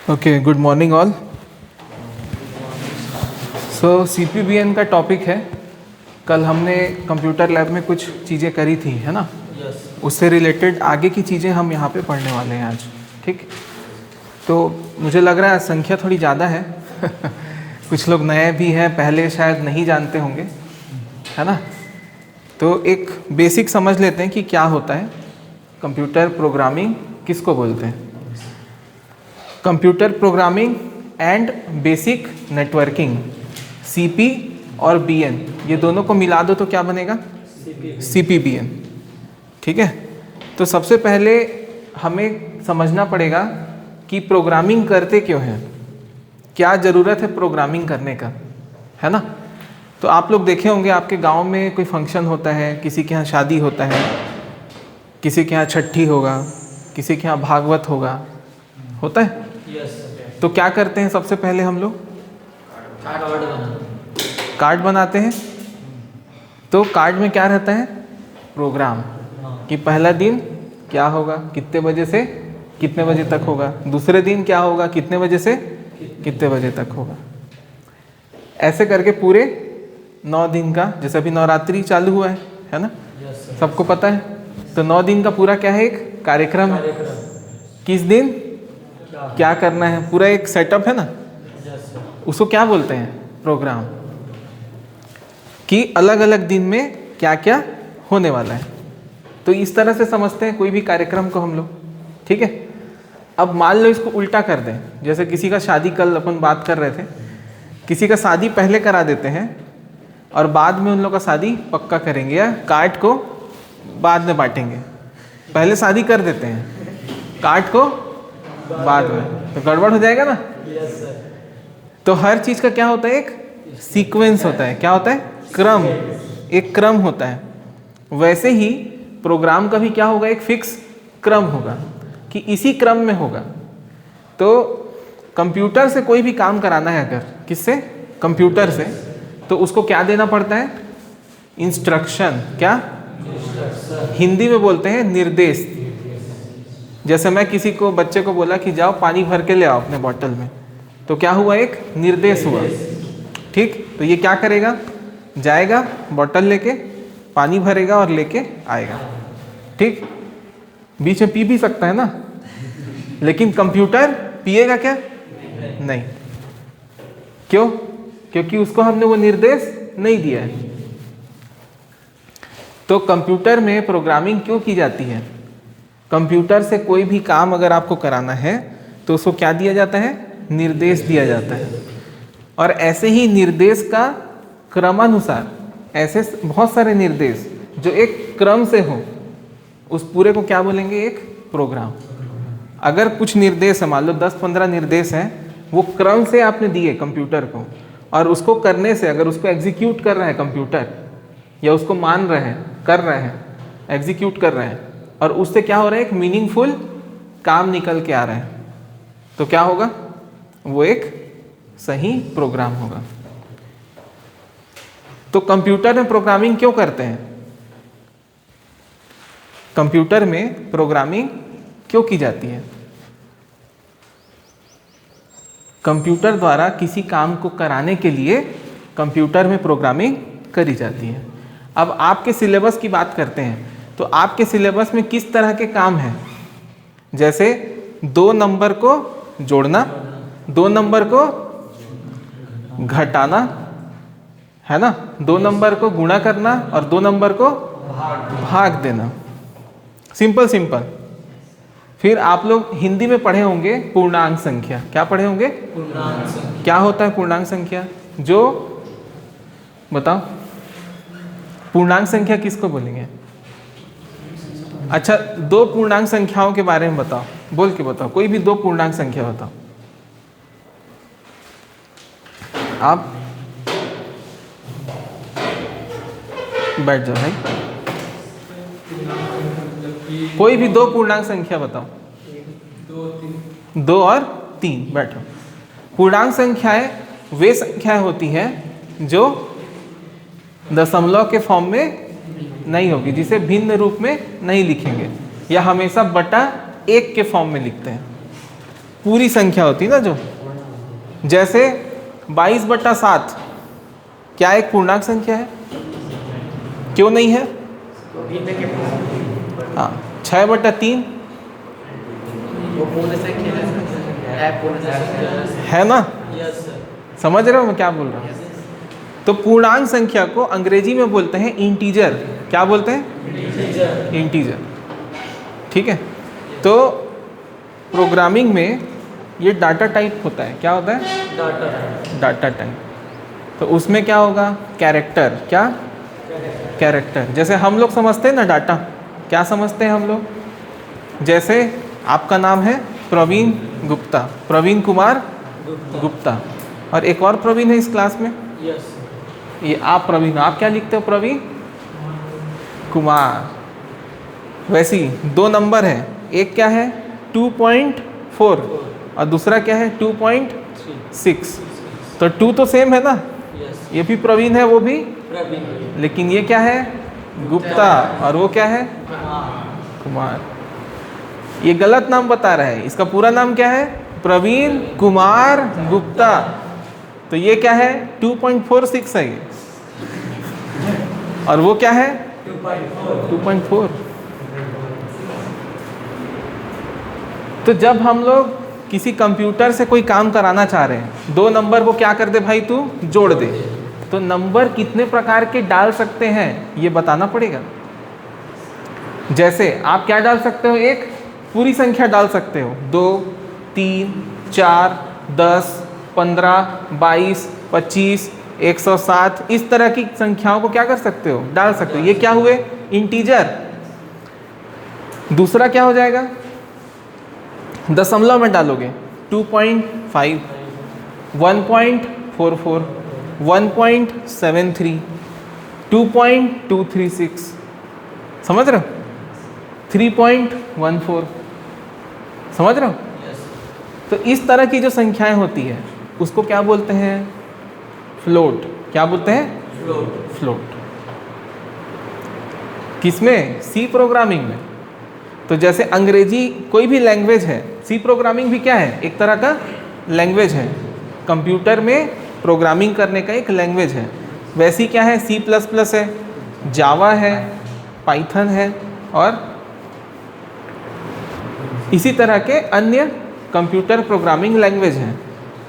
Okay, good morning all. So CPBN का topic है। कल हमने कंप्यूटर लैब में कुछ चीज़ें करी थी, है ना? उससे रिलेटेड आगे की चीज़ें हम यहाँ पे पढ़ने वाले हैं आज। ठीक, तो मुझे लग रहा है संख्या थोड़ी ज़्यादा है कुछ लोग नए भी हैं, पहले शायद नहीं जानते होंगे, है ना? तो एक बेसिक समझ लेते हैं कि क्या होता है कंप्यूटर प्रोग्रामिंग, किसको बोलते हैं। Computer programming and basic networking, CP और BN, ये दोनों को मिला दो तो क्या बनेगा? CPBN। ठीक है, तो सबसे पहले हमें समझना पड़ेगा कि प्रोग्रामिंग करते क्यों हैं, क्या ज़रूरत है प्रोग्रामिंग करने का, है ना? तो आप लोग देखे होंगे आपके गांव में कोई फंक्शन होता है, किसी के यहाँ शादी होता है, किसी के यहाँ छठी होगा, किसी के यहाँ भागवत होता है। तो क्या करते हैं सबसे पहले हम लोग? कार्ड बनाते हैं। तो कार्ड में क्या रहता है? प्रोग्राम, कि पहला दिन क्या होगा, कितने बजे से कितने बजे तक होगा, दूसरे दिन क्या होगा, कितने बजे से कितने बजे तक होगा। ऐसे करके पूरे 9 दिन का, जैसे अभी नवरात्रि चालू हुआ है ना? सबको पता है। तो 9 दिन का पूरा क्या है, एक कार्यक्रम है। किस दिन क्या करना है, पूरा एक सेटअप है ना, उसको क्या बोलते हैं? प्रोग्राम। कि अलग अलग दिन में क्या क्या होने वाला है। तो इस तरह से समझते हैं कोई भी कार्यक्रम को हम लोग। ठीक है, अब मान लो इसको उल्टा कर दें। जैसे किसी का शादी, कल अपन बात कर रहे थे, किसी का शादी पहले करा देते हैं और बाद में उन लोग का शादी पक्का करेंगे, या कार्ड को बाद में बांटेंगे। पहले शादी कर देते हैं, कार्ड को बाद में, तो गड़बड़ हो जाएगा ना। तो हर चीज़ का क्या होता है? एक सीक्वेंस होता है। क्या होता है? क्रम, एक क्रम होता है। वैसे ही प्रोग्राम का भी क्या होगा? एक फिक्स क्रम होगा कि इसी क्रम में होगा। तो कंप्यूटर से कोई भी काम कराना है अगर, किससे? कंप्यूटर से, तो उसको क्या देना पड़ता है? इंस्ट्रक्शन। क्या? हिंदी में बोलते हैं निर्देश। जैसे मैं किसी को, बच्चे को बोला कि जाओ पानी भर के ले आओ अपने बोतल में, तो क्या हुआ? एक निर्देश हुआ। ठीक, तो ये क्या करेगा? जाएगा, बोतल लेके पानी भरेगा और लेके आएगा। ठीक, बीच में पी भी सकता है ना, लेकिन कंप्यूटर पिएगा क्या? नहीं। क्यों? क्योंकि उसको हमने वो निर्देश नहीं दिया है। तो कंप्यूटर में प्रोग्रामिंग क्यों की जाती है? कंप्यूटर से कोई भी काम अगर आपको कराना है तो उसको क्या दिया जाता है? निर्देश दिया जाता है। और ऐसे ही निर्देश का क्रमानुसार, ऐसे बहुत सारे निर्देश जो एक क्रम से हो, उस पूरे को क्या बोलेंगे? एक प्रोग्राम। अगर कुछ निर्देश है, मान लो 10-15 निर्देश हैं, वो क्रम से आपने दिए कंप्यूटर को, और उसको करने से, अगर उसको एग्जीक्यूट कर रहा है कंप्यूटर, या उसको मान रहे हैं, कर रहे हैं, एग्जीक्यूट कर रहे हैं, और उससे क्या हो रहा है? एक मीनिंगफुल काम निकल के आ रहा है, तो क्या होगा? वो एक सही प्रोग्राम होगा। तो कंप्यूटर में प्रोग्रामिंग क्यों करते हैं? कंप्यूटर में प्रोग्रामिंग क्यों की जाती है? कंप्यूटर द्वारा किसी काम को कराने के लिए कंप्यूटर में प्रोग्रामिंग करी जाती है। अब आपके सिलेबस की बात करते हैं, तो आपके सिलेबस में किस तरह के काम हैं? जैसे 2 नंबर को जोड़ना, 2 नंबर को घटाना, है ना, 2 नंबर को गुणा करना और 2 नंबर को भाग देना। Simple simple. फिर आप लोग हिंदी में पढ़े होंगे पूर्णांक संख्या। क्या पढ़े होंगे? पूर्णांक संख्या। क्या होता है पूर्णांक संख्या? जो बताओ, पूर्णांक संख्या किसको बोलेंगे? अच्छा, 2 पूर्णांक संख्याओं के बारे में बताओ, बोल के बताओ, कोई भी 2 पूर्णांक संख्या बताओ। आप बैठ जाओ भाई, कोई भी 2 पूर्णांक संख्या बताओ। 2 और 3, बैठो। पूर्णांक संख्याएं वे संख्याएं होती हैं जो दशमलव के फॉर्म में नहीं होगी, जिसे भिन्न रूप में नहीं लिखेंगे, या हमेशा बटा 1 के फॉर्म में लिखते हैं। पूरी संख्या होती है ना जो, जैसे 22/7 क्या एक पूर्णांक संख्या है? क्यों नहीं है? हाँ, 6/3 है ना? समझ रहे हो मैं क्या बोल रहा हूँ? तो पूर्णांक संख्या को अंग्रेजी में बोलते हैं इंटीजर। क्या बोलते हैं? इंटीजर। ठीक है। तो प्रोग्रामिंग में ये डाटा टाइप होता है। क्या होता है? Data type. तो उसमें क्या होगा? कैरेक्टर। क्या? कैरेक्टर। जैसे हम लोग समझते हैं ना डाटा, क्या समझते हैं हम लोग? जैसे आपका नाम है प्रवीण गुप्ता, प्रवीण कुमार गुप्ता, और एक और प्रवीण है इस क्लास में। ये आप प्रवीण, आप क्या लिखते हो? प्रवीण कुमार। वैसे ही 2 नंबर है, एक क्या है 2.4 और दूसरा क्या है 2.6। तो 2 तो सेम है ना, ये भी प्रवीण है वो भी, लेकिन ये क्या है गुप्ता और वो क्या है कुमार। ये गलत नाम बता रहा है, इसका पूरा नाम क्या है? प्रवीण कुमार गुप्ता। तो ये क्या है 2.46 है ये, और वो क्या है 2.4। तो जब हम लोग किसी कंप्यूटर से कोई काम कराना चाह रहे हैं, 2 नंबर को क्या कर दे भाई तू जोड़ दे, तो नंबर कितने प्रकार के डाल सकते हैं ये बताना पड़ेगा। जैसे आप क्या डाल सकते हो? एक पूरी संख्या डाल सकते हो, 2, 3, 4, 10, 15, 22, 25, 107, इस तरह की संख्याओं को क्या कर सकते हो? डाल सकते हो। ये क्या हुए? इंटीजर। दूसरा क्या हो जाएगा? दशमलव में डालोगे 2.5, 1.44, 1.73, 2.236, समझ रहे हो? 3.14, समझ रहे हो? तो इस तरह की जो संख्याएं होती है उसको क्या बोलते हैं? फ्लोट। क्या बोलते हैं? फ्लोट। किसमें? सी प्रोग्रामिंग में। तो जैसे अंग्रेजी कोई भी लैंग्वेज है, सी प्रोग्रामिंग भी क्या है? एक तरह का लैंग्वेज है, कंप्यूटर में प्रोग्रामिंग करने का एक लैंग्वेज है। वैसी क्या है? C++ है, जावा है, पाइथन है, और इसी तरह के अन्य कंप्यूटर प्रोग्रामिंग लैंग्वेज हैं।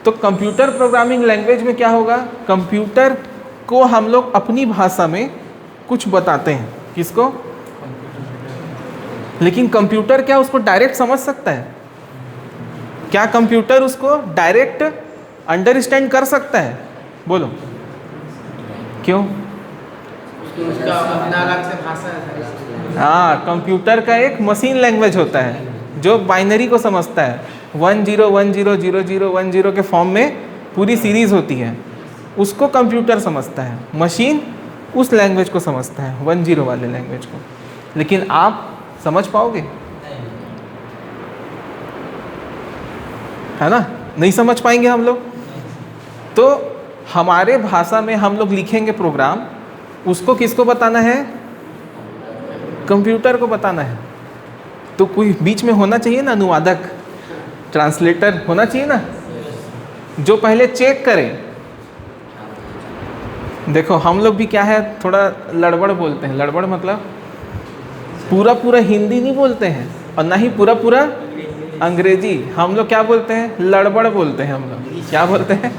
तो कंप्यूटर प्रोग्रामिंग लैंग्वेज में क्या होगा? कंप्यूटर को हम लोग अपनी भाषा में कुछ बताते हैं। किसको? लेकिन कंप्यूटर क्या उसको डायरेक्ट समझ सकता है? क्या कंप्यूटर उसको डायरेक्ट अंडरस्टैंड कर सकता है? बोलो क्यों? उसका अपना अलग से भाषा है। हाँ, कंप्यूटर का एक मशीन लैंग्वेज होता है जो बाइनरी को समझता है। 10100010 के फॉर्म में पूरी सीरीज होती है, उसको कंप्यूटर समझता है। मशीन उस लैंग्वेज को समझता है, 10 वाले लैंग्वेज को। लेकिन आप समझ पाओगे? है ना? नहीं समझ पाएंगे हम लोग। तो हमारे भाषा में हम लोग लिखेंगे प्रोग्राम, उसको किसको बताना है? कंप्यूटर को बताना है। तो कोई बीच में होना चाहिए ना, अनुवादक, ट्रांसलेटर होना चाहिए ना, जो पहले चेक करे। देखो हम लोग भी क्या है, थोड़ा लड़बड़ बोलते हैं। लड़बड़ मतलब पूरा हिंदी नहीं बोलते हैं और ना ही पूरा अंग्रेजी। हम लोग क्या बोलते हैं? लड़बड़ बोलते हैं। हम लोग क्या बोलते हैं?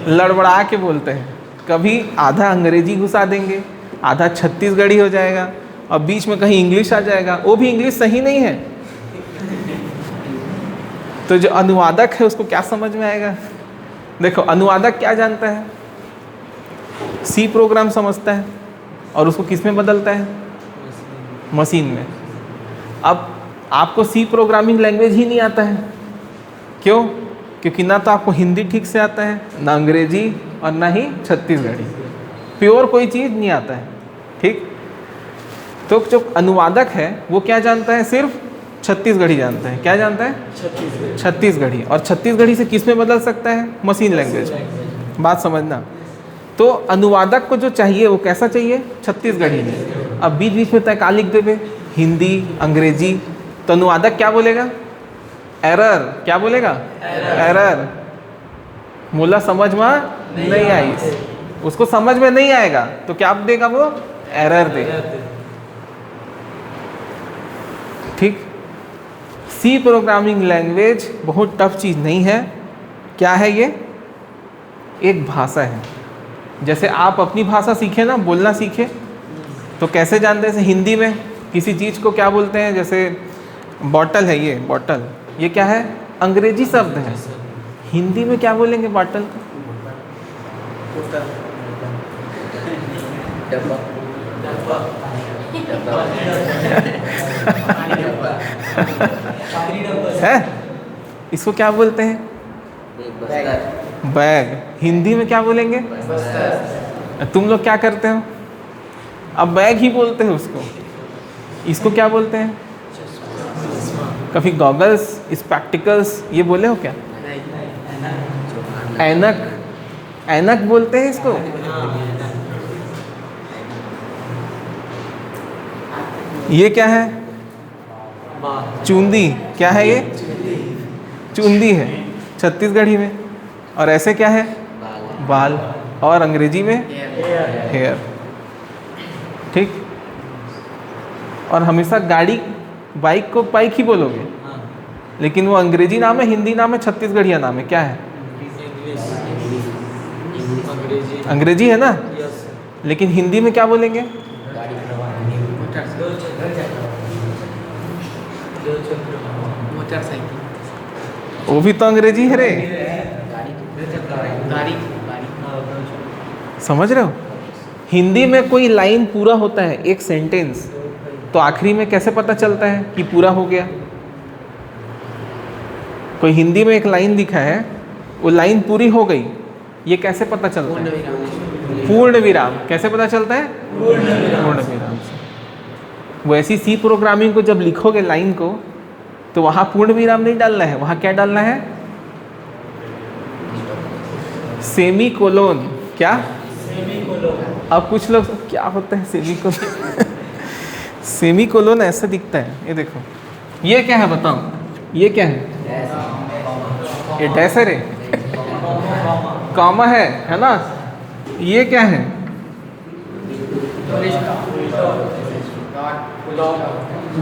लड़बड़ा के बोलते हैं। कभी आधा अंग्रेजी घुसा देंगे, आधा छत्तीसगढ़ी हो जाएगा, और बीच में कहीं इंग्लिश आ जाएगा। वो भी इंग्लिश सही नहीं है। तो जो अनुवादक है उसको क्या समझ में आएगा? देखो अनुवादक क्या जानता है? सी प्रोग्राम समझता है और उसको किस में बदलता है? मशीन में। अब आपको सी प्रोग्रामिंग लैंग्वेज ही नहीं आता है। क्यों? क्योंकि ना तो आपको हिंदी ठीक से आता है, ना अंग्रेजी, और ना ही छत्तीसगढ़ी। प्योर कोई चीज़ नहीं आता है। ठीक? तो जो अनुवादक है वो क्या जानता है? सिर्फ छत्तीसगढ़ी जानता है। क्या जानता है? छत्तीसगढ़ी। और छत्तीसगढ़ी से किस में बदल सकता है? Machine language. बात समझना। तो अनुवादक को जो चाहिए वो कैसा चाहिए? छत्तीसगढ़ी में। अब बीच बीच में तय का लिख देवे हिंदी, अंग्रेजी, तो अनुवादक क्या बोलेगा? एरर क्या बोलेगा? एरर। मुला समझ में नहीं आई, उसको समझ में नहीं आएगा तो क्या देगा वो? एरर देगा। ठीक। सी प्रोग्रामिंग लैंग्वेज बहुत टफ चीज़ नहीं है। क्या है ये? एक भाषा है। जैसे आप अपनी भाषा सीखे ना, बोलना सीखे, तो कैसे जानते हैं? जैसे हिंदी में किसी चीज़ को क्या बोलते हैं? जैसे बॉटल है, ये बॉटल, ये क्या है? अंग्रेजी शब्द है। हिंदी में क्या बोलेंगे बॉटल को? है, इसको क्या बोलते हैं? बैग। हिंदी में क्या बोलेंगे? तुम लोग क्या करते हो? अब बैग ही बोलते हो उसको। इसको क्या बोलते हैं? कभी गॉगल्स, स्पेक्टिकल्स ये बोले हो क्या? ऐनक, ऐनक बोलते हैं इसको। ये क्या है? चूंदी। क्या है ये? चूंदी है छत्तीसगढ़ी में। और ऐसे क्या है? बाल। और अंग्रेजी में हेयर। ठीक। और हमेशा गाड़ी, बाइक को बाइक ही बोलोगे, लेकिन वो अंग्रेजी नाम है, हिंदी नाम है, छत्तीसगढ़िया नाम है। क्या है? अंग्रेजी है ना, लेकिन हिंदी में क्या बोलेंगे? मोटरसाइकिल। वो भी तो अंग्रेजी है रे। गाड़ी। समझ रहे हो? हिंदी में कोई लाइन पूरा होता है, एक सेंटेंस, तो आखिरी में कैसे पता चलता है कि पूरा हो गया? कोई हिंदी में एक लाइन लिखा है, वो लाइन पूरी हो गई, ये कैसे पता चलता है? पूर्ण विराम। कैसे पता चलता है? पूर्ण विराम से। वैसी सी प्रोग्रामिंग को जब लिखोगे लाइन को, तो वहाँ पूर्ण विराम नहीं डालना है, वहाँ क्या डालना है? Semicolon. क्या? अब कुछ लोग, क्या होता है सेमी कोलोन? सेमी कोलोन ऐसा दिखता है, ये देखो। ये क्या है बताओ? ये क्या है? ये डैश है रे, कॉमा है ना? ये क्या है?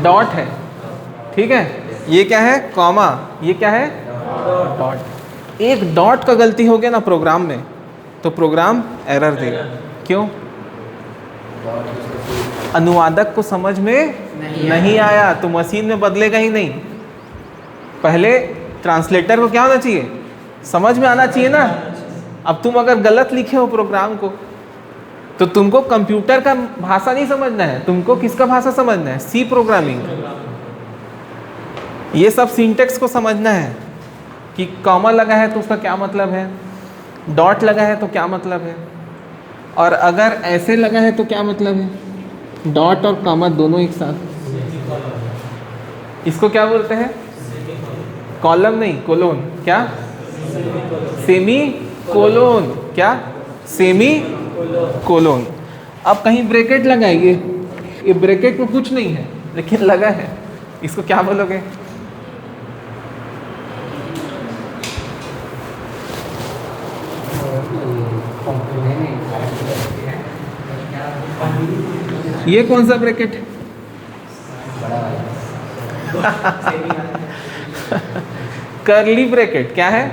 डॉट है। ठीक है। ये क्या है? कॉमा। ये क्या है? डॉट। एक डॉट का गलती हो गया ना प्रोग्राम में, तो प्रोग्राम एरर देगा। क्यों? अनुवादक को समझ में नहीं आया, तो मशीन में बदलेगा ही नहीं। पहले ट्रांसलेटर को क्या होना चाहिए? समझ में आना चाहिए ना। अब तुम अगर गलत लिखे हो प्रोग्राम को, तो तुमको कंप्यूटर का भाषा नहीं समझना है, तुमको किसका भाषा समझना है? C programming. ये सब सिंटेक्स को समझना है कि कॉमा लगा है तो उसका क्या मतलब है, डॉट लगा है तो क्या मतलब है, और अगर ऐसे लगा है तो क्या मतलब है, डॉट और कॉमा दोनों एक साथ। इसको क्या बोलते हैं? कॉलम नहीं, कोलोन। क्या? Semicolon. क्या? Semicolon. अब कहीं ब्रैकेट लगाइए, ये ब्रैकेट में कुछ नहीं है लेकिन लगा है, इसको क्या बोलोगे? ये कौन सा ब्रैकेट है? Curly bracket. क्या है?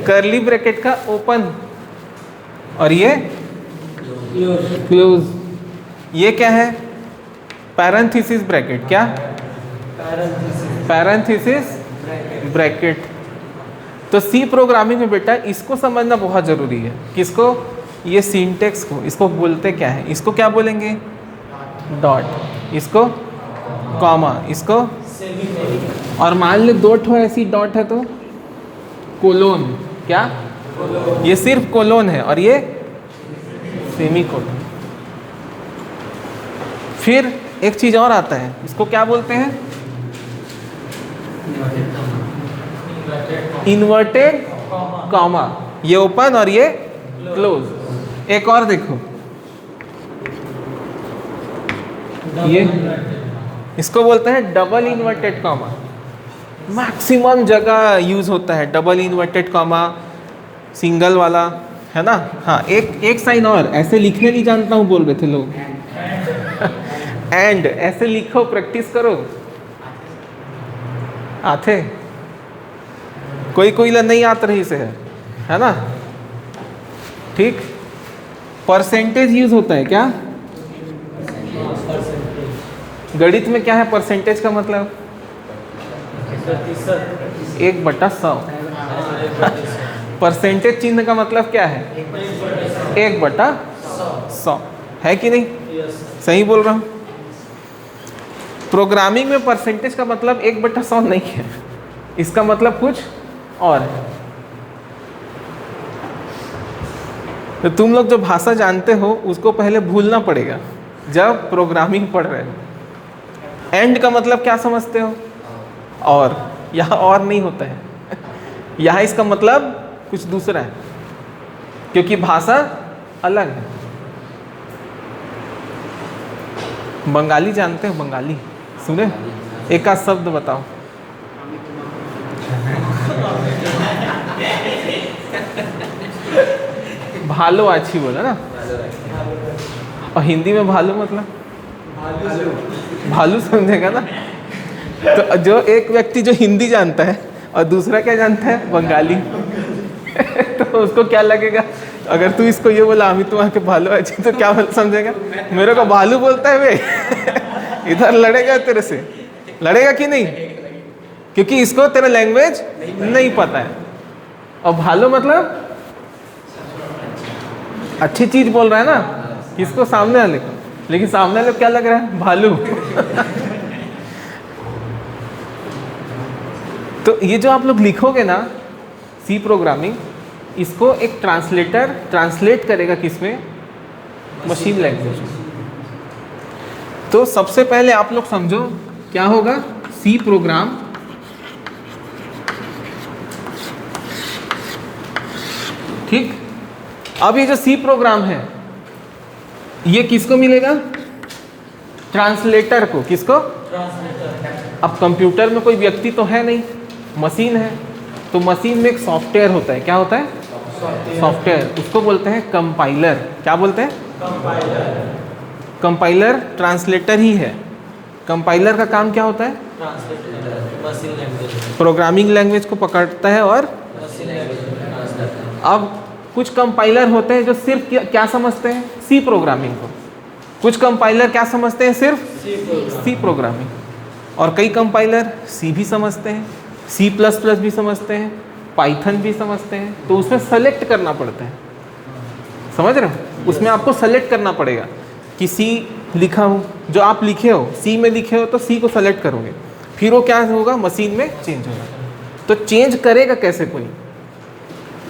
कर्ली ब्रैकेट का ओपन, और ये क्लोज। ये क्या है? Parenthesis bracket. क्या? Parenthesis bracket. तो सी प्रोग्रामिंग में बेटा इसको समझना बहुत ज़रूरी है। किसको? ये सिंटेक्स को। इसको बोलते क्या है? इसको क्या बोलेंगे? डॉट। इसको कॉमा। इसको, और मान लो दो ठो ऐसी डॉट है तो कोलोन। क्या? ये सिर्फ कोलोन है और ये सेमी कोलोन। फिर एक चीज और आता है, इसको क्या बोलते हैं? Inverted comma. ये ओपन और ये क्लोज। एक और देखो, ये इसको बोलते हैं डबल इन्वर्टेड कॉमा। मैक्सिमम जगह यूज होता है, डबल इन्वर्टेड कॉमा, सिंगल वाला, है ना। हाँ, एक साइन और, ऐसे लिखने नहीं जानता हूँ बोल रहे थे लोग। एंड ऐसे लिखो, प्रैक्टिस करो। आते कोई नहीं आता रही से है ना। ठीक, परसेंटेज यूज होता है क्या? गणित में क्या है परसेंटेज का मतलब? 1/100। परसेंटेज चिन्ह का मतलब क्या है? 1/100 है कि नहीं? सही बोल रहा हूँ। प्रोग्रामिंग में परसेंटेज का मतलब 1/100 नहीं है, इसका मतलब कुछ और है। तो तुम लोग जो भाषा जानते हो उसको पहले भूलना पड़ेगा जब प्रोग्रामिंग पढ़ रहे हो। एंड का मतलब क्या समझते हो? और, यहाँ और नहीं होता है, यहाँ इसका मतलब कुछ दूसरा है, क्योंकि भाषा अलग है। बंगाली जानते हो? बंगाली सुने? एक आध शब्द बताओ। भालो अच्छी बोला ना। और हिंदी में भालू मतलब भालू समझेगा ना। तो जो एक व्यक्ति जो हिंदी जानता है और दूसरा क्या जानता है? बंगाली। तो उसको क्या लगेगा? अगर तू इसको ये बोला अमित तुम आके भालू अच्छी, तो क्या समझेगा? मेरे को भालू बोलता है वे। इधर लड़ेगा तेरे से, लड़ेगा कि नहीं? क्योंकि इसको तेरा लैंग्वेज नहीं पता है। और भालू मतलब अच्छी चीज बोल रहा है ना, किसको? सामने वाले को। लेकिन सामने वाले को क्या लग रहा है? भालू। तो ये जो आप लोग लिखोगे ना सी प्रोग्रामिंग, इसको एक ट्रांसलेटर ट्रांसलेट करेगा किसमें? मशीन लैंग्वेज में। तो सबसे पहले आप लोग समझो क्या होगा सी प्रोग्राम। ठीक, अब ये जो सी प्रोग्राम है ये किसको मिलेगा? ट्रांसलेटर को। किसको? अब कंप्यूटर में कोई व्यक्ति तो है नहीं, मशीन है। तो मशीन में एक सॉफ्टवेयर होता है। क्या होता है? सॉफ्टवेयर। उसको बोलते हैं कंपाइलर। क्या बोलते हैं? कंपाइलर ट्रांसलेटर ही है। कंपाइलर का काम क्या होता है? प्रोग्रामिंग लैंग्वेज को पकड़ता है और अब कुछ कंपाइलर होते हैं जो सिर्फ क्या समझते हैं? सी प्रोग्रामिंग को। कुछ कंपाइलर क्या समझते हैं? सिर्फ सी प्रोग्रामिंग। और कई कंपाइलर सी भी समझते हैं, C++ भी समझते हैं, पाइथन भी समझते हैं। तो उसमें सेलेक्ट करना पड़ता है, समझ रहे हो? उसमें आपको सेलेक्ट करना पड़ेगा कि सी लिखा हो, जो आप लिखे हो सी में लिखे हो तो सी को सेलेक्ट करोगे, फिर वो क्या होगा? मशीन में चेंज होगा। तो चेंज करेगा कैसे कोई?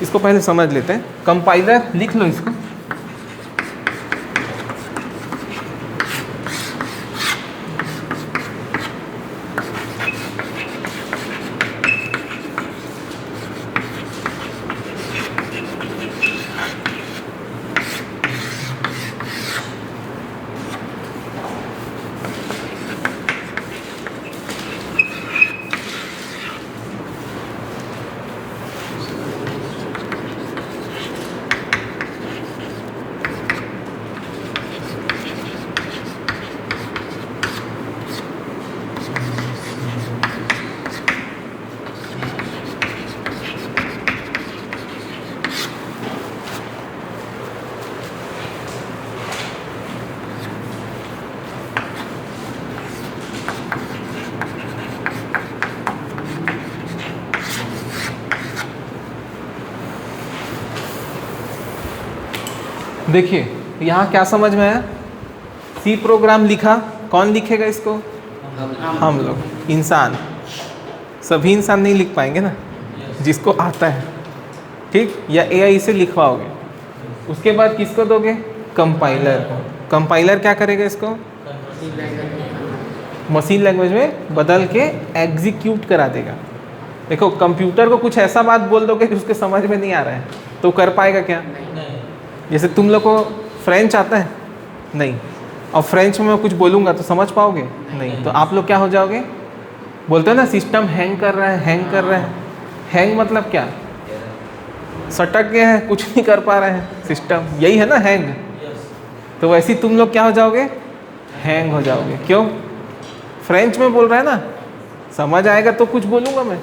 इसको पहले समझ लेते हैं। कंपाइलर लिख लो इसको। देखिए यहाँ क्या समझ में आया? सी प्रोग्राम लिखा, कौन लिखेगा इसको? हम लोग, इंसान। सभी इंसान नहीं लिख पाएंगे ना, जिसको आता है, ठीक? या AI से लिखवाओगे। उसके बाद किसको दोगे? कंपाइलर को। कंपाइलर क्या करेगा? इसको मशीन लैंग्वेज में बदल के एग्जीक्यूट करा देगा। देखो कंप्यूटर को कुछ ऐसा बात बोल दोगे कि उसके समझ में नहीं आ रहा है तो कर पाएगा क्या? जैसे तुम लोग को फ्रेंच आता है? नहीं। और फ्रेंच में मैं कुछ बोलूँगा तो समझ पाओगे? नहीं। तो आप लोग क्या हो जाओगे? बोलते हैं ना सिस्टम हैंग कर रहा है, हैंग कर रहा है। हैंग मतलब क्या? सटक गया है, कुछ नहीं कर पा रहे हैं सिस्टम, यही है ना हैंग। तो वैसे ही तुम लोग क्या हो जाओगे? हैंग हो जाओगे। क्यों? फ्रेंच में बोल रहा है ना, समझ आएगा तो कुछ बोलूँगा मैं,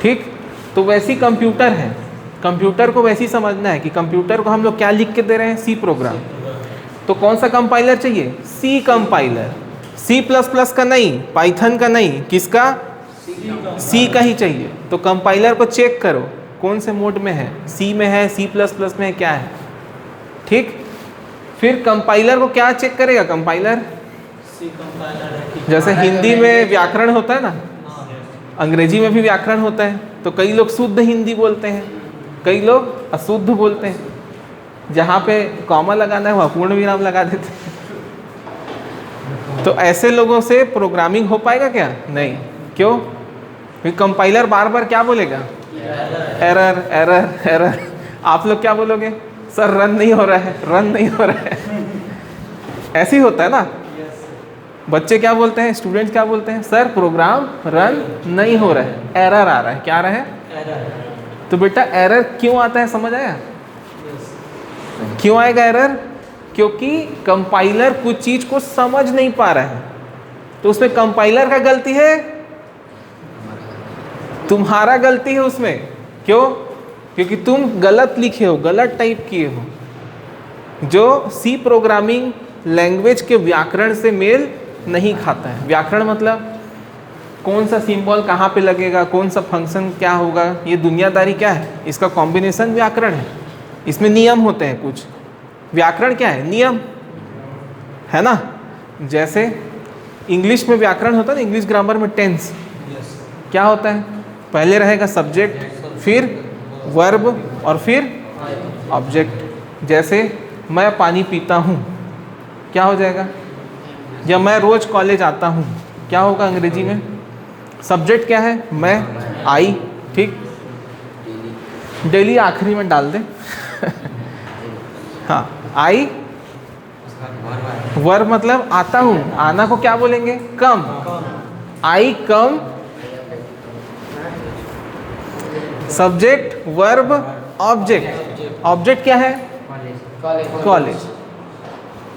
ठीक। तो वैसी कंप्यूटर है, कंप्यूटर को वैसे ही समझना है कि कंप्यूटर को हम लोग क्या लिख के दे रहे हैं? C program. तो कौन सा कंपाइलर चाहिए? C compiler. C plus plus का नहीं, पाइथन का नहीं, किसका? सी का ही चाहिए। तो कंपाइलर को चेक करो कौन से मोड में है, सी में है, सी प्लस प्लस में है, क्या है, ठीक। फिर कंपाइलर को क्या चेक करेगा? कंपाइलर जैसे हिंदी में व्याकरण होता है ना, अंग्रेजी में भी व्याकरण होता है। तो कई लोग शुद्ध हिंदी बोलते हैं, कई लोग अशुद्ध बोलते हैं, जहाँ पे कॉमा लगाना है वहाँ पूर्ण विराम लगा देते हैं। तो ऐसे लोगों से प्रोग्रामिंग हो पाएगा क्या? नहीं। क्यों? फिर कंपाइलर बार बार क्या बोलेगा? Error error error. आप लोग क्या बोलोगे? सर रन नहीं हो रहा है, रन नहीं हो रहा है। ऐसे ही होता है ना। बच्चे क्या बोलते हैं, स्टूडेंट्स क्या बोलते हैं? सर प्रोग्राम रन नहीं हो रहा है, एरर आ रहा है। क्या आ रहा है? तो बेटा एरर क्यों आता है, समझ आया? क्यों आएगा एरर? क्योंकि कंपाइलर कुछ चीज को समझ नहीं पा रहा है। तो उसमें कंपाइलर का गलती है, तुम्हारा गलती है उसमें। क्यों? क्योंकि तुम गलत लिखे हो, गलत टाइप किए हो, जो सी प्रोग्रामिंग लैंग्वेज के व्याकरण से मेल नहीं खाता है। व्याकरण मतलब कौन सा सिंबल कहाँ पे लगेगा, कौन सा फंक्शन क्या होगा, ये दुनियादारी क्या है, इसका कॉम्बिनेशन व्याकरण है। इसमें नियम होते हैं कुछ। व्याकरण क्या है? नियम है ना। जैसे इंग्लिश में व्याकरण होता है ना, इंग्लिश ग्रामर में टेंस क्या होता है? पहले रहेगा सब्जेक्ट, फिर वर्ब और फिर ऑब्जेक्ट। जैसे मैं पानी पीता हूँ क्या हो जाएगा? या मैं रोज कॉलेज आता हूँ क्या होगा अंग्रेजी में? सब्जेक्ट क्या है? मैं, आई, ठीक। डेली आखिरी में डाल दे। हाँ, आई वर्ब मतलब आता हूँ, आना को क्या बोलेंगे? Come. I come, subject verb object. Object क्या है? College.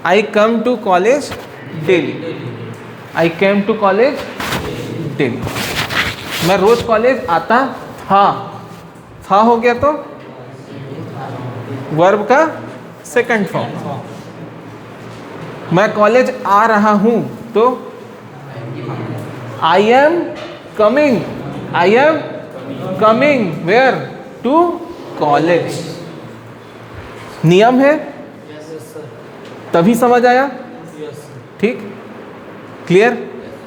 I come to college daily. I came to college daily. मैं रोज कॉलेज आता था हो गया तो वर्ब का सेकंड फॉर्म। मैं कॉलेज आ रहा हूं तो I am coming. I am coming where? To college. नियम है, तभी समझ आया, ठीक। क्लियर?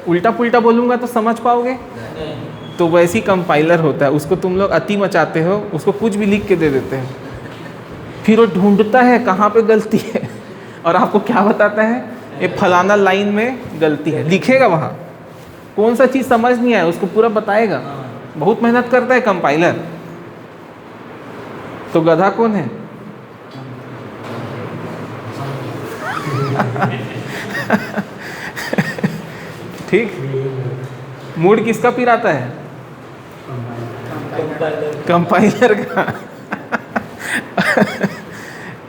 उल्टा पुल्टा बोलूंगा तो समझ पाओगे? तो वैसी कंपाइलर होता है, उसको तुम लोग अति मचाते हो, उसको कुछ भी लिख के दे देते हैं, फिर वो ढूंढता है कहाँ पे गलती है और आपको क्या बताता है? ये फलाना लाइन में गलती है, लिखेगा वहाँ। कौन सा चीज़ समझ नहीं आया उसको पूरा बताएगा। बहुत मेहनत करता है कंपाइलर। तो गधा कौन है? ठीक। मूड किसका पिराता है? कंपाइलर का।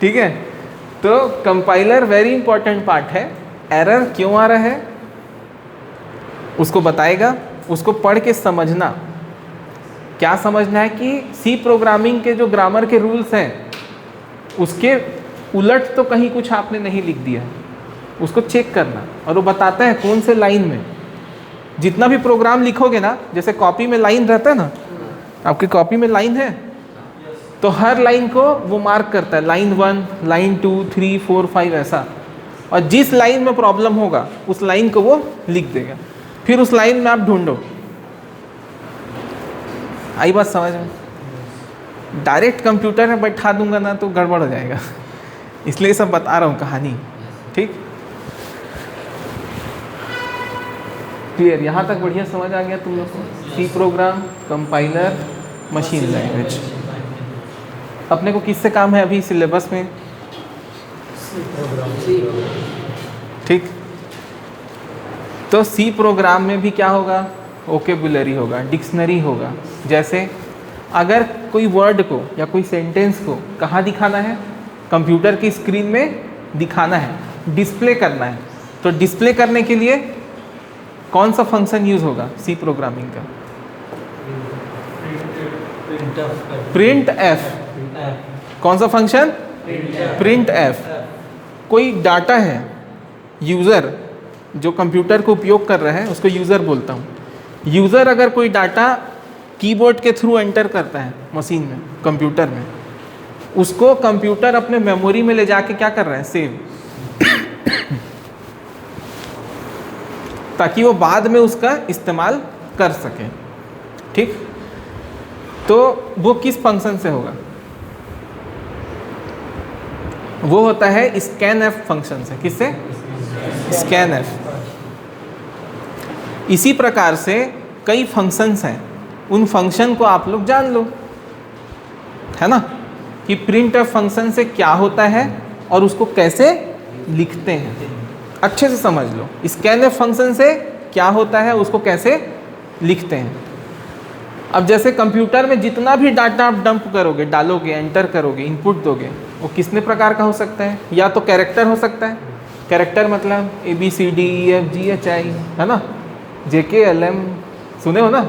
ठीक है। तो कंपाइलर वेरी इंपॉर्टेंट पार्ट है। एरर क्यों आ रहा है उसको बताएगा, उसको पढ़ के समझना। क्या समझना है कि सी प्रोग्रामिंग के जो ग्रामर के रूल्स हैं उसके उलट तो कहीं कुछ आपने नहीं लिख दिया, उसको चेक करना। और वो बताता है कौन से लाइन में। जितना भी प्रोग्राम लिखोगे ना, जैसे कॉपी में लाइन रहता है ना, आपकी कॉपी में लाइन है तो हर लाइन को वो मार्क करता है, लाइन 1, लाइन 2, 3, 4, 5 ऐसा। और जिस लाइन में प्रॉब्लम होगा उस लाइन को वो लिख देगा, फिर उस लाइन में आप ढूंढो। आई बात समझ में? डायरेक्ट कंप्यूटर में बैठा दूंगा ना तो गड़बड़ हो जाएगा, इसलिए सब बता रहा हूँ कहानी, ठीक। क्लियर? यहाँ तक बढ़िया समझ आ गया तुम लोग को? C program, compiler, machine language. अपने को किससे काम है अभी सिलेबस में? ठीक। तो सी प्रोग्राम में भी क्या होगा, वोकेबुलरी होगा, डिक्शनरी होगा। जैसे अगर कोई वर्ड को या कोई सेंटेंस को कहाँ दिखाना है, कंप्यूटर की स्क्रीन में दिखाना है, डिस्प्ले करना है, तो डिस्प्ले करने के लिए कौन सा फंक्शन यूज होगा सी प्रोग्रामिंग का? Print F. कौन सा फंक्शन? Print F. कोई डाटा है, यूज़र जो कंप्यूटर को उपयोग कर रहा है उसको यूज़र बोलता हूँ। यूज़र अगर कोई डाटा कीबोर्ड के थ्रू एंटर करता है मशीन में, कंप्यूटर में, उसको कंप्यूटर अपने मेमोरी में ले जाके क्या कर रहा है, सेव, ताकि वो बाद में उसका इस्तेमाल कर सके। ठीक, तो वो किस फंक्शन से होगा? वो होता है स्कैन एफ फंक्शन से। किससे? Scan F. इसी प्रकार से कई फंक्शंस हैं, उन फंक्शन को आप लोग जान लो, है ना, कि प्रिंट एफ फंक्शन से क्या होता है और उसको कैसे लिखते हैं, अच्छे से समझ लो। स्कैन एफ फंक्शन से क्या होता है, उसको कैसे लिखते हैं। अब जैसे कंप्यूटर में जितना भी डाटा आप डंप करोगे, डालोगे, एंटर करोगे, इनपुट दोगे, वो कितने प्रकार का हो सकता है? या तो कैरेक्टर हो सकता है, कैरेक्टर मतलब ABCDEFGHI, है ना, JKLM, सुने हो ना?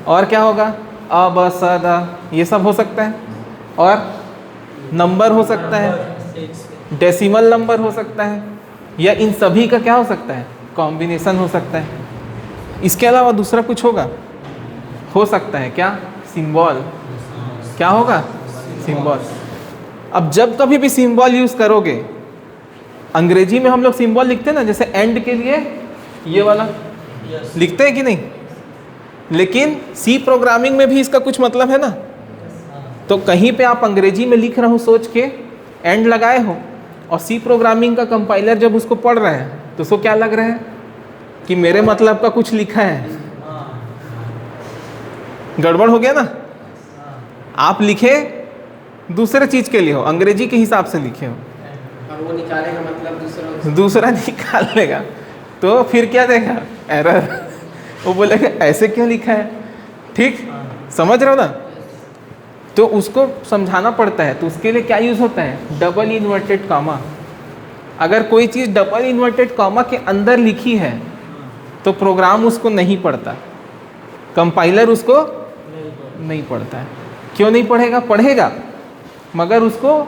और क्या होगा? अ ब स द, ये सब हो सकता है। और नंबर हो सकता है, डेसिमल नंबर हो सकता है, या इन सभी का क्या हो सकता है, कॉम्बिनेशन हो सकता है। इसके अलावा दूसरा कुछ होगा, हो सकता है क्या, सिंबल। क्या होगा? सिंबल। अब जब कभी भी सिंबल यूज करोगे, अंग्रेजी में हम लोग सिंबल लिखते हैं ना, जैसे एंड के लिए ये वाला लिखते हैं कि नहीं, लेकिन सी प्रोग्रामिंग में भी इसका कुछ मतलब है ना। तो कहीं पे आप अंग्रेजी में लिख रहे हो सोच के एंड लगाए हो, और सी प्रोग्रामिंग का कंपाइलर जब उसको पढ़ रहा है तो उसको क्या लग रहा है कि मेरे मतलब का कुछ लिखा है, गड़बड़ हो गया ना। आप लिखे दूसरे चीज के लिए हो, अंग्रेजी के हिसाब से लिखे हो, और वो निकालेगा मतलब दूसरा निकाल लेगा, तो फिर क्या देगा, एरर। वो बोलेगा ऐसे क्यों लिखा है। ठीक, समझ रहे हो ना। तो उसको समझाना पड़ता है, तो उसके लिए क्या यूज होता है, डबल इन्वर्टेड कॉमा। अगर कोई चीज़ डबल इन्वर्टेड कॉमा के अंदर लिखी है तो प्रोग्राम उसको नहीं पढ़ता, कंपाइलर उसको नहीं पढ़ता है। क्यों नहीं पढ़ेगा? पढ़ेगा, मगर उसको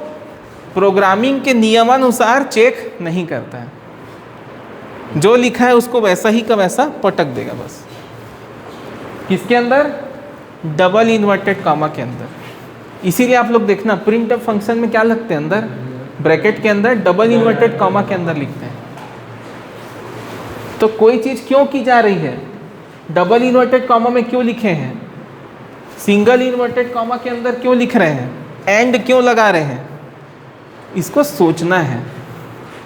प्रोग्रामिंग के नियमानुसार चेक नहीं करता है। जो लिखा है उसको वैसा ही का वैसा पटक देगा बस। किसके अंदर? डबल इन्वर्टेड कॉमा के अंदर। इसीलिए आप लोग देखना प्रिंट एफ फंक्शन में क्या लगते हैं, अंदर ब्रैकेट के अंदर डबल इन्वर्टेड कॉमा के अंदर लिखते हैं। तो कोई चीज़ क्यों की जा रही है, डबल इन्वर्टेड कॉमा में क्यों लिखे हैं, सिंगल इन्वर्टेड कॉमा के अंदर क्यों लिख रहे हैं, एंड क्यों लगा रहे हैं, इसको सोचना है।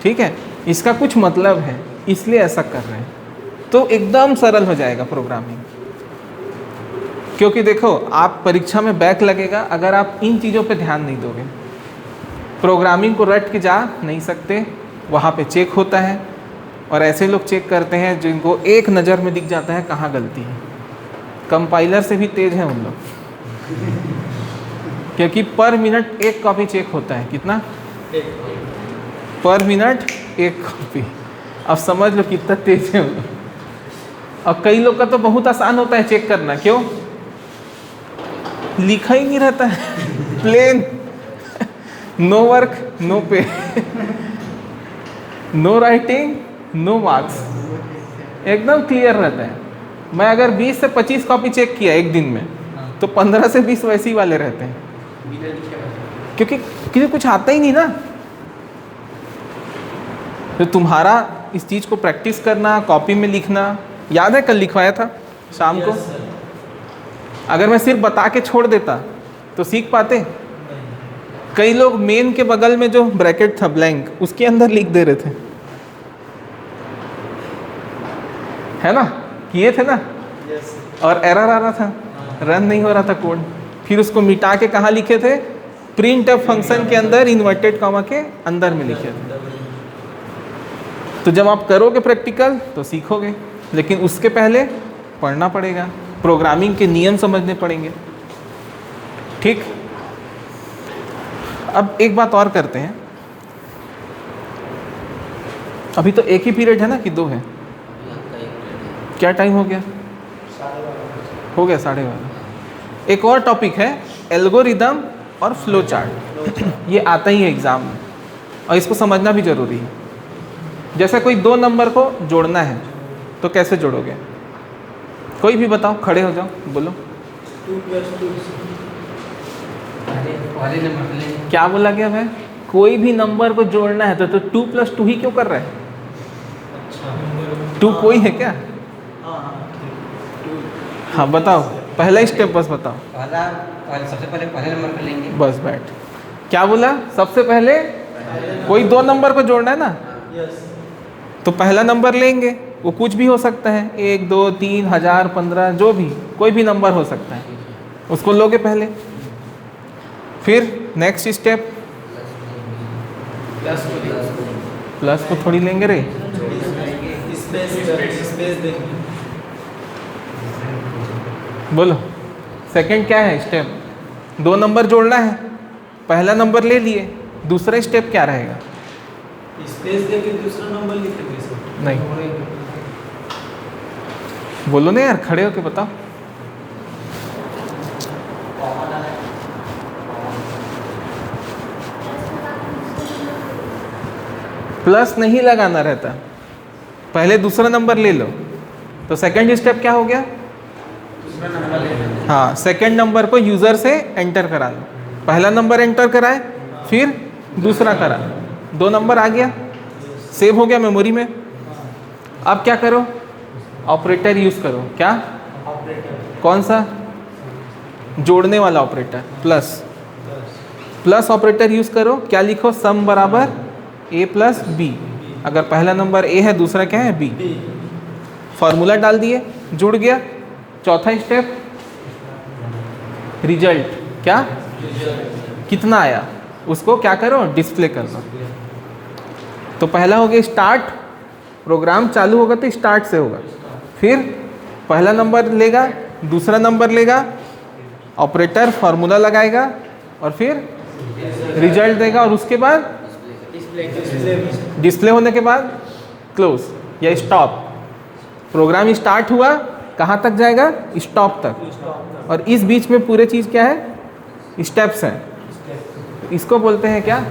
ठीक है, इसका कुछ मतलब है, इसलिए ऐसा कर रहे हैं। तो एकदम सरल हो जाएगा प्रोग्रामिंग। क्योंकि देखो, आप परीक्षा में बैक लगेगा अगर आप इन चीज़ों पे ध्यान नहीं दोगे। प्रोग्रामिंग को रट के जा नहीं सकते, वहाँ पे चेक होता है, और ऐसे लोग चेक करते हैं जिनको एक नज़र में दिख जाता है कहाँ गलती है। कंपाइलर से भी तेज हैं उन लोग, क्योंकि पर मिनट एक कॉपी चेक होता है। कितना? पर मिनट एक कॉपी। अब समझ लो कितना तेज है उन लोग। और कई लोग का तो बहुत आसान होता है चेक करना। क्यों? लिखा ही नहीं रहता है, प्लेन, नो वर्क नो पे, नो राइटिंग नो मार्क्स, एकदम क्लियर रहता है। मैं अगर 20 से 25 कॉपी चेक किया एक दिन में, तो 15 से 20 वैसे ही वाले रहते हैं, क्योंकि किसी कुछ आता ही नहीं ना। तो तुम्हारा इस चीज़ को प्रैक्टिस करना, कॉपी में लिखना, याद है कल लिखवाया था शाम को? अगर मैं सिर्फ बता के छोड़ देता तो सीख पाते? कई लोग मेन के बगल में जो ब्रैकेट था ब्लैंक, उसके अंदर लिख दे रहे थे, है ना, किए थे ना, और एरर आ रहा था, रन नहीं हो रहा था कोड। फिर उसको मिटा के कहाँ लिखे थे? प्रिंट एफ फंक्शन के अंदर इन्वर्टेड कॉमा के अंदर में लिखे थे। तो जब आप करोगे प्रैक्टिकल तो सीखोगे, लेकिन उसके पहले पढ़ना पड़ेगा, प्रोग्रामिंग के नियम समझने पड़ेंगे। ठीक, अब एक बात और करते हैं। अभी तो एक ही पीरियड है ना कि दो है? क्या टाइम हो गया? हो गया 12:30। एक और टॉपिक है एल्गोरिदम और फ्लो चार्ट। ये आता ही है एग्ज़ाम में और इसको समझना भी ज़रूरी है। जैसे कोई दो नंबर को जोड़ना है तो कैसे जोड़ोगे? कोई भी बताओ, खड़े हो जाओ, बोलो। 2 + 2 क्या बोला गया भाई? कोई भी नंबर को जोड़ना है तो 2 + 2 ही क्यों कर रहा है? 2 कोई है क्या? हाँ बताओ, पहला स्टेप बस बताओ। सबसे पहले पहले नंबर पे लेंगे। बस बैठ। क्या बोला? सबसे पहले कोई दो नंबर को जोड़ना है ना, तो पहला नंबर लेंगे, वो कुछ भी हो सकता है, 1 2 3 1000 15, जो भी कोई भी नंबर हो सकता है, उसको लोगे पहले। फिर नेक्स्ट स्टेप प्लस को थोड़ी लेंगे रे, स्पेस देंगे। बोलो सेकंड क्या है स्टेप? दो नंबर जोड़ना है, पहला नंबर ले लिए, दूसरा स्टेप क्या रहेगा? स्पेस देके दूसरा नंबर लिखेंगे सर। नहीं, बोलो ना यार, खड़े होके बताओ। प्लस नहीं लगाना रहता, पहले दूसरा नंबर ले लो, तो सेकंड स्टेप क्या हो गया? हाँ, सेकंड नंबर को यूज़र से एंटर करा लो। पहला नंबर एंटर कराए, फिर दूसरा करा, 2 नंबर आ गया, सेव हो गया मेमोरी में। अब क्या करो? ऑपरेटर यूज़ करो। क्या? कौन सा? जोड़ने वाला operator, plus. Plus operator use करो। क्या लिखो? सम बराबर a + b। अगर पहला नंबर a है, दूसरा क्या है? b। फॉर्मूला डाल दिए, जुड़ गया। चौथा स्टेप रिजल्ट। क्या? कितना आया उसको क्या करो? डिस्प्ले कर दो। तो पहला हो गया स्टार्ट, प्रोग्राम चालू होगा तो स्टार्ट से होगा, फिर पहला नंबर लेगा, दूसरा नंबर लेगा, ऑपरेटर फार्मूला लगाएगा और फिर रिजल्ट देगा, और उसके बाद डिस्प्ले होने के बाद क्लोज या स्टॉप। प्रोग्राम स्टार्ट हुआ, कहाँ तक जाएगा? स्टॉप तक। और इस बीच में पूरे चीज़ क्या है? स्टेप्स हैं। इसको बोलते हैं क्या?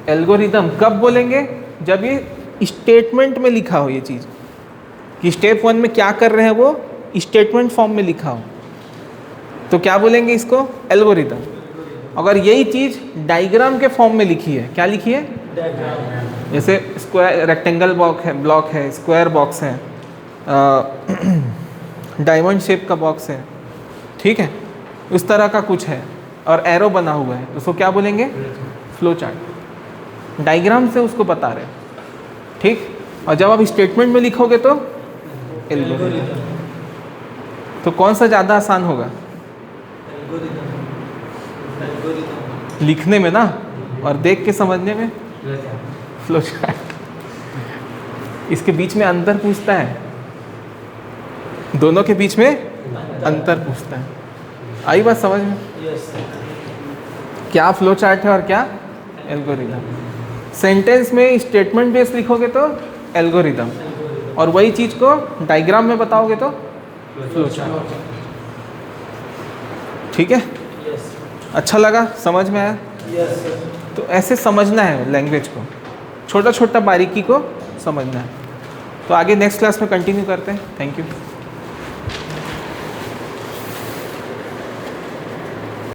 एल्गोरिदम। कब बोलेंगे? जब ये स्टेटमेंट में लिखा हो ये चीज़, कि स्टेप 1 में क्या कर रहे हैं वो स्टेटमेंट फॉर्म में लिखा हो, तो क्या बोलेंगे इसको? एल्गोरिदम। अगर यही चीज़ डायग्राम के फॉर्म में लिखी है, क्या लिखी है? जैसे स्क्वायर, रेक्टेंगल ब्लॉक है, स्क्वायर बॉक्स है, डायमंड शेप का बॉक्स है, ठीक है, उस तरह का कुछ है और एरो बना हुआ है, उसको क्या बोलेंगे? Flow chart. डायग्राम से उसको बता रहे हैं, ठीक। और जब आप स्टेटमेंट में लिखोगे तो एल्गोरिदम। तो कौन सा ज़्यादा आसान होगा? लिखने में ना, और देख के समझने में फ्लो चार्ट। इसके बीच में अंतर पूछता है, दोनों के बीच में अंतर पूछता है। आई बात समझ में? क्या फ्लो चार्ट है और क्या एल्गोरिदम। सेंटेंस में स्टेटमेंट बेस लिखोगे तो एल्गोरिदम, और वही चीज़ को डायग्राम में बताओगे तो फ्लो चार्ट। ठीक है, अच्छा लगा? समझ में आया? तो ऐसे समझना है लैंग्वेज को, छोटा छोटा बारीकी को समझना है। तो आगे नेक्स्ट क्लास में कंटिन्यू करते हैं। Thank you.